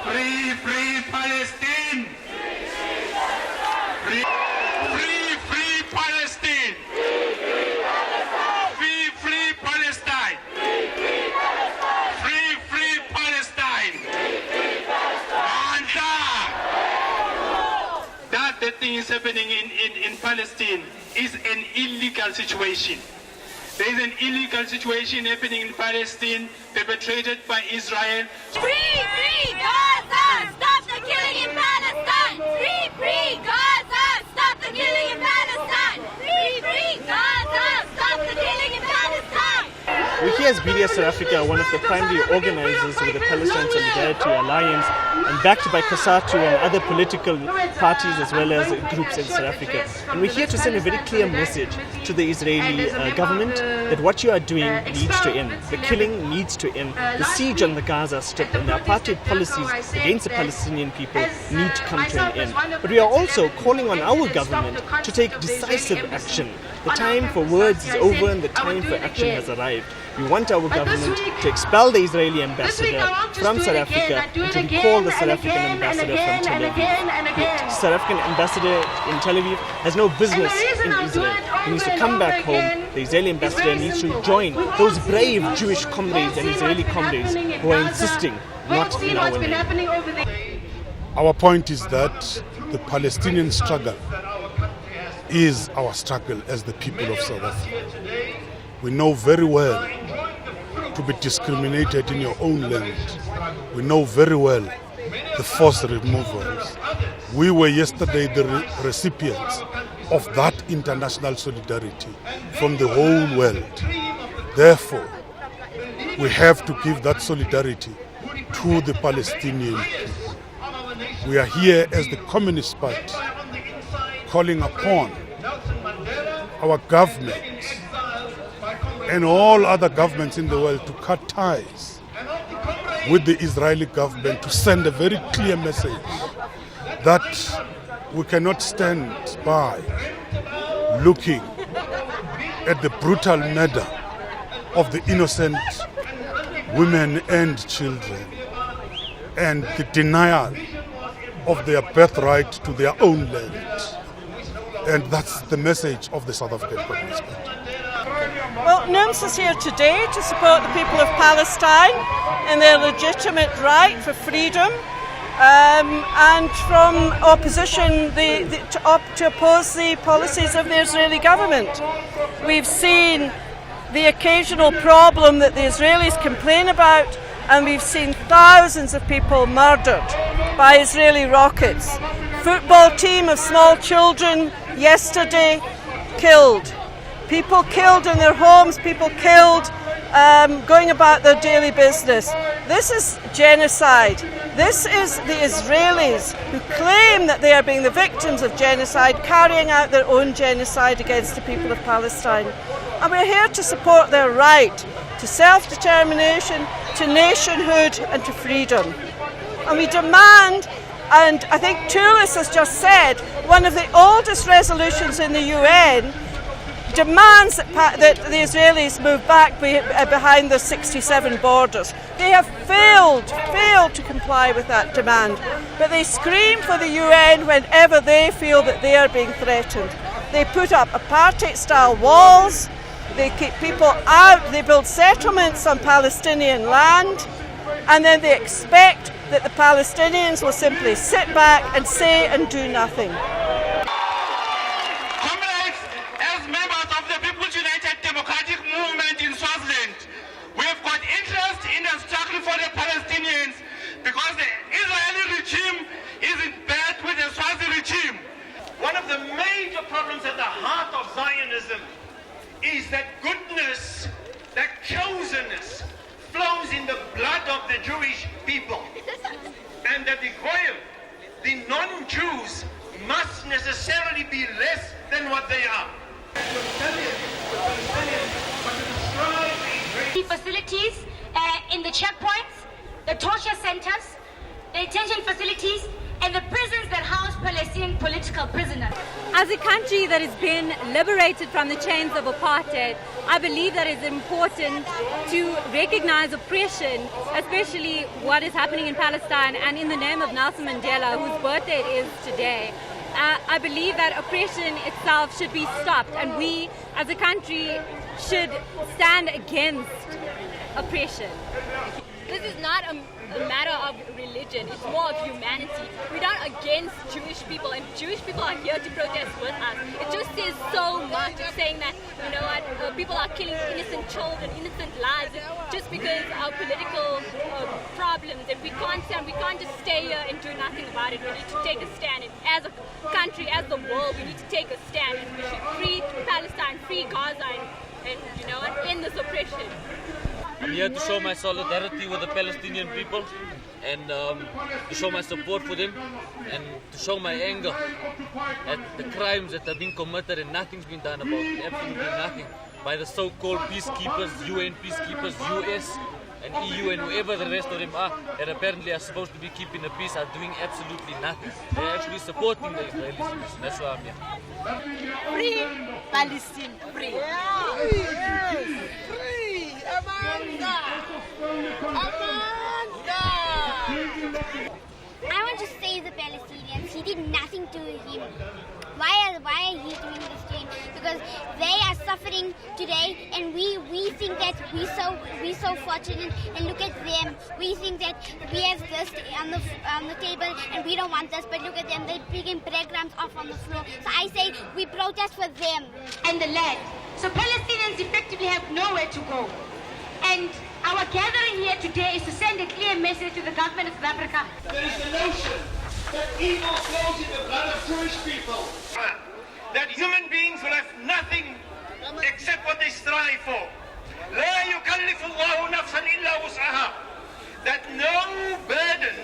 Free, free Palestine! Free, free Palestine! Free, free Palestine! Free, free Palestine! That the thing is happening in Palestine is an illegal situation. There is an illegal situation happening in Palestine perpetrated by Israel. Free, free Gaza! Stop the killing in Palestine! Free, free Gaza! Stop the killing in Palestine! Free, free Gaza! Stop the killing in Palestine! We're here as BDS South Africa, one of the primary organizers of the Palestine Solidarity Alliance, and backed by COSATU and other political parties as well as groups in South Africa. And we're here to send a very clear message to the Israeli government that what you are doing needs to end. The killing needs to end. The siege on the Gaza Strip and the apartheid policies against the Palestinian people need to come to an end. But we are also calling on our government to take decisive action. The time for words is over and the time for action has arrived. We want our government to expel the Israeli ambassador from South Africa and to recall the South African ambassador from Tel Aviv. The South African ambassador in Tel Aviv has no business in Israel. He needs to come back home. The Israeli ambassador needs to join those brave Jewish comrades and Israeli comrades who are insisting not in our name. Our point is that the Palestinian struggle is our struggle as the people of South Africa. We know very well to be discriminated in your own land. We know very well the forced removals. We were yesterday the recipients of that international solidarity from the whole world. Therefore, we have to give that solidarity to the Palestinian people. We are here as the Communist Party calling upon our government and all other governments in the world to cut ties with the Israeli government to send a very clear message that we cannot stand by looking at the brutal murder of the innocent women and children and the denial of their birthright to their own land. And that's the message of the South African Communist Party. Well, NUMS is here today to support the people of Palestine in their legitimate right for freedom and from opposition to oppose the policies of the Israeli government. We've seen the occasional problem that the Israelis complain about, and we've seen thousands of people murdered by Israeli rockets. Football team of small children yesterday killed. People killed in their homes, people killed going about their daily business. This is genocide. This is the Israelis who claim that they are being the victims of genocide, carrying out their own genocide against the people of Palestine. And we're here to support their right to self-determination, to nationhood and to freedom. And we demand, and I think Toulis has just said, one of the oldest resolutions in the UN demands that the Israelis move back behind the 67 borders. They have failed to comply with that demand, but they scream for the UN whenever they feel that they are being threatened. They put up apartheid-style walls, they keep people out, they build settlements on Palestinian land, and then they expect that the Palestinians will simply sit back and say and do nothing. Movement in Swaziland. We've got interest in the struggle for the Palestinians because the Israeli regime is in bed with the Swazi regime. One of the major problems at the heart of Zionism is that goodness, that chosenness, flows in the blood of the Jewish people. And that the Goyim, the non-Jews, must necessarily be less than what they are. The facilities in the checkpoints, the torture centers, the detention facilities, and the prisons that house Palestinian political prisoners. As a country that has been liberated from the chains of apartheid, I believe that it's important to recognize oppression, especially what is happening in Palestine, and in the name of Nelson Mandela, whose birthday it is today. I believe that oppression itself should be stopped, and we as a country should stand against oppression. This is not a matter of religion, it's more of humanity. We're not against Jewish people, and Jewish people are here to protest with us. It just says so much. It's saying that, you know what, people are killing innocent children, innocent lives, just because of political problems, and we can't just stay here and do nothing about it. We need to take a stand, and as a country, as the world, we need to take a stand, and we should free Palestine, free Gaza, and you know what, end this oppression. I'm here to show my solidarity with the Palestinian people, and to show my support for them, and to show my anger at the crimes that have been committed and nothing's been done about it, absolutely nothing, by the so-called peacekeepers, UN peacekeepers, US and EU and whoever the rest of them are, that apparently are supposed to be keeping the peace, are doing absolutely nothing. They're actually supporting the Israelis. That's why I'm here. Free Palestine, free. Free Amanda! Amanda! I want to save the Palestinians. He did nothing to him. Why are he doing this to him? Because they are suffering today, and we think that we're so fortunate. And look at them. We think that we have this on the table, and we don't want this. But look at them. They're picking breadcrumbs off on the floor. So I say we protest for them And the land. So Palestinians effectively have nowhere to go. And our gathering here today is to send a clear message to the government of South Africa. There is the notion that evil flows in the blood of Jewish people. That human beings will have nothing except what they strive for. لا يكلف الله نفسا إلا وسعها. That no burden